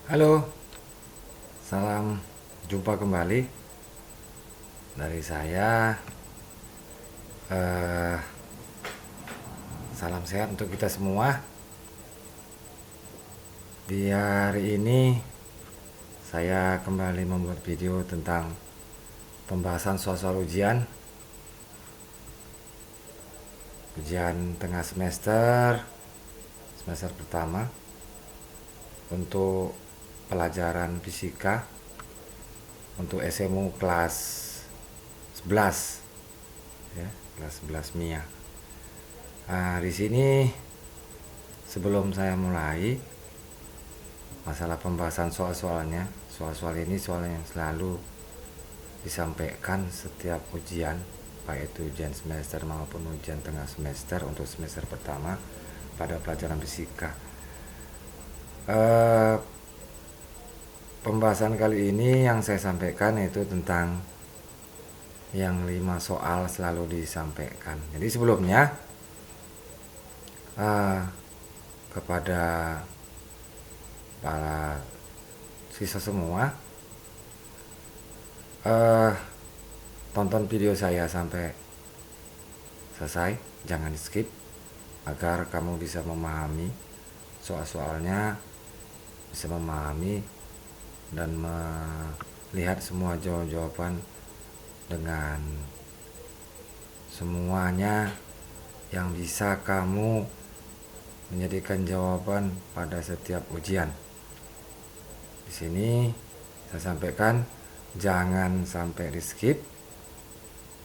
Halo, salam jumpa kembali dari saya. eh, Salam sehat untuk kita semua. Di hari ini saya kembali membuat video tentang pembahasan soal-soal ujian tengah semester pertama untuk pelajaran fisika untuk SMU kelas 11 ya, kelas 11 MIA. Nah, di sini sebelum saya mulai masalah pembahasan soal-soalnya, soal-soal ini soal yang selalu disampaikan setiap ujian, baik itu ujian semester maupun ujian tengah semester untuk semester pertama pada pelajaran fisika. Pembahasan kali ini yang saya sampaikan yaitu tentang yang 5 soal selalu disampaikan. Jadi sebelumnya kepada para siswa semua, tonton video saya sampai selesai, jangan di skip, agar kamu bisa memahami soal-soalnya, bisa memahami dan melihat semua jawaban dengan semuanya yang bisa kamu menjadikan jawaban pada setiap ujian. Di sini saya sampaikan jangan sampai di skip,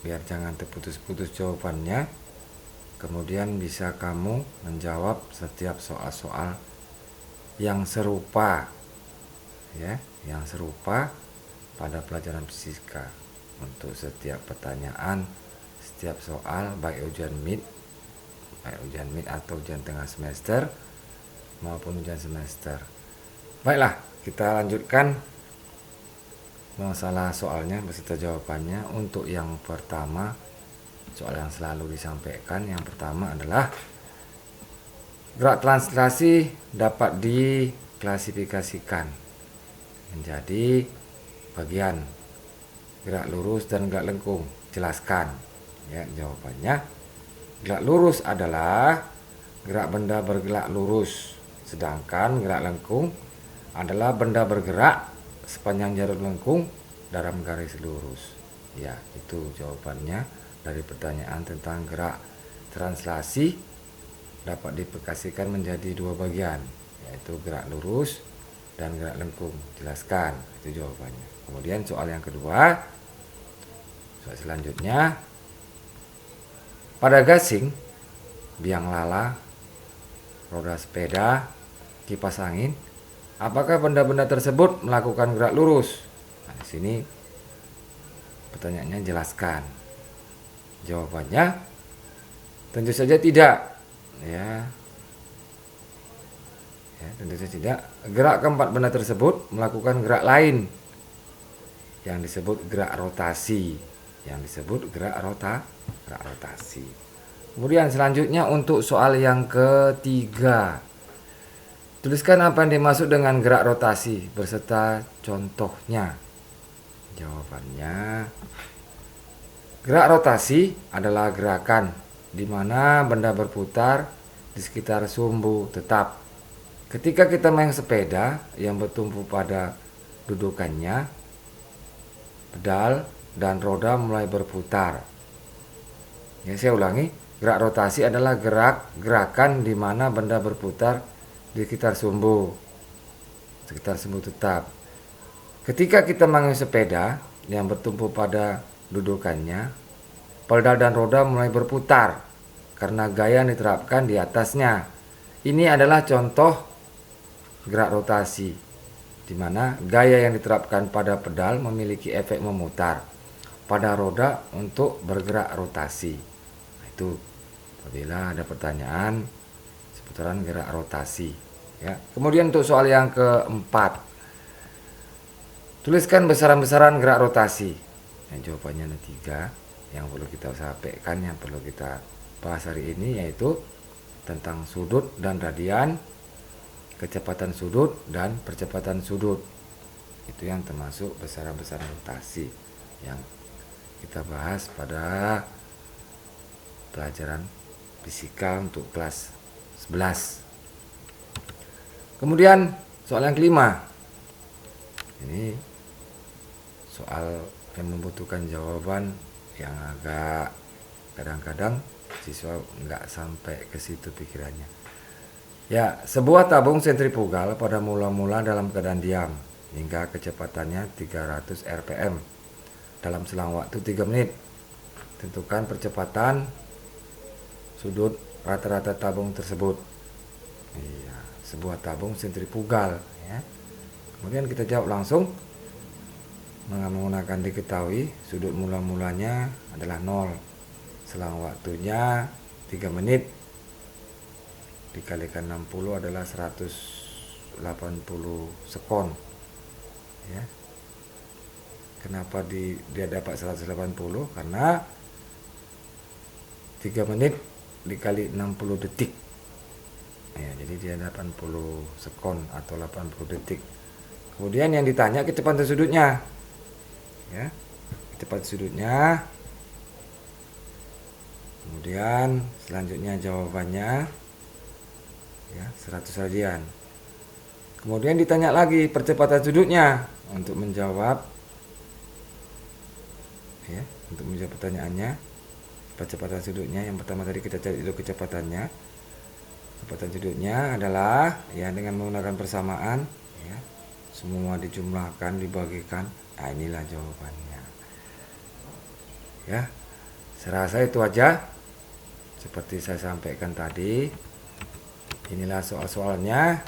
biar jangan terputus-putus jawabannya. Kemudian bisa kamu menjawab setiap soal-soal yang serupa, ya, yang serupa pada pelajaran fisika. Untuk setiap pertanyaan, setiap soal, baik ujian mid atau ujian tengah semester maupun ujian semester. Baiklah, kita lanjutkan masalah soalnya beserta jawabannya. Untuk yang pertama, soal yang selalu disampaikan, yang pertama adalah gerak translasi dapat diklasifikasikan menjadi bagian gerak lurus dan gerak lengkung. Jelaskan. Ya, jawabannya, gerak lurus adalah gerak benda bergerak lurus, sedangkan gerak lengkung adalah benda bergerak sepanjang jarum lengkung dalam garis lurus. Ya, itu jawabannya dari pertanyaan tentang gerak translasi dapat diaplikasikan menjadi dua bagian, yaitu gerak lurus dan gerak lengkung. Jelaskan, itu jawabannya. Kemudian soal yang kedua, soal selanjutnya, pada gasing, biang lala, roda sepeda, kipas angin, apakah benda-benda tersebut melakukan gerak lurus? Nah, di sini pertanyaannya, jelaskan. Jawabannya tentu saja tidak. Ya, tentu saja tidak. Gerak keempat benda tersebut melakukan gerak lain yang disebut gerak rotasi. Rotasi. Kemudian selanjutnya untuk soal yang ketiga, tuliskan apa yang dimaksud dengan gerak rotasi beserta contohnya. Jawabannya, gerak rotasi adalah gerakan di mana benda berputar di sekitar sumbu tetap. Ketika kita main sepeda yang bertumpu pada dudukannya, pedal dan roda mulai berputar. Ya, saya ulangi, gerak rotasi adalah gerakan di mana benda berputar di sekitar sumbu tetap. Ketika kita mengayuh sepeda yang bertumpu pada dudukannya, pedal dan roda mulai berputar karena gaya yang diterapkan di atasnya. Ini adalah contoh gerak rotasi, di mana gaya yang diterapkan pada pedal memiliki efek memutar pada roda untuk bergerak rotasi. Itu apabila ada pertanyaan seputaran gerak rotasi. Ya. Kemudian untuk soal yang keempat, tuliskan besaran-besaran gerak rotasi. Jawabannya ada 3 yang perlu kita sampaikan, yang perlu kita bahas hari ini, yaitu tentang sudut dan radian, kecepatan sudut dan percepatan sudut. Itu yang termasuk besaran-besaran rotasi yang kita bahas pada pelajaran fisika untuk kelas 11. Kemudian soal yang kelima. Ini soal yang membutuhkan jawaban yang agak kadang-kadang siswa nggak sampai ke situ pikirannya. Ya, sebuah tabung sentrifugal pada mula-mula dalam keadaan diam hingga kecepatannya 300 rpm dalam selang waktu 3 menit. Tentukan percepatan sudut rata-rata tabung tersebut. Iya, sebuah tabung sentrifugal ya. Kemudian kita jawab langsung menggunakan diketahui sudut mula-mulanya adalah 0. Selang waktunya 3 menit dikalikan 60 adalah 180 sekon ya. Kenapa dia dapat 180? Karena 3 menit dikali 60 detik ya, jadi dia 80 sekon atau 80 detik. Kemudian yang ditanya kecepatan sudutnya ya, kecepatan sudutnya. Kemudian selanjutnya jawabannya ya 100 radian. Kemudian ditanya lagi percepatan sudutnya untuk menjawab ya, untuk menjawab pertanyaannya percepatan sudutnya. Yang pertama tadi kita cari dulu kecepatannya. Kecepatan sudutnya adalah ya dengan menggunakan persamaan ya, semua dijumlahkan dibagikan. Nah, inilah jawabannya ya. Saya rasa itu aja seperti saya sampaikan tadi. Inilah soal-soalnya,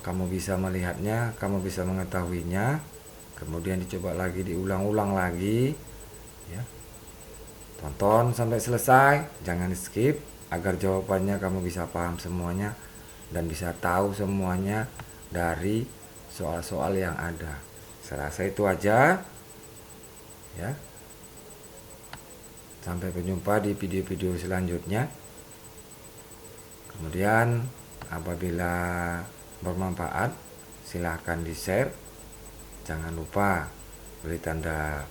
kamu bisa melihatnya, kamu bisa mengetahuinya, kemudian dicoba lagi, diulang-ulang lagi ya. Tonton sampai selesai, jangan di skip agar jawabannya kamu bisa paham semuanya dan bisa tahu semuanya dari soal-soal yang ada. Saya rasa itu aja ya. Sampai berjumpa di video-video selanjutnya. Kemudian apabila bermanfaat silahkan di share. Jangan lupa beri tanda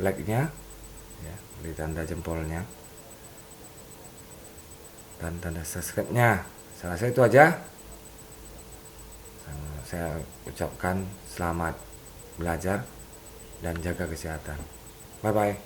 like-nya ya, beri tanda jempolnya dan tanda subscribe-nya. Saya rasa itu aja. Saya ucapkan selamat belajar dan jaga kesehatan. Bye bye.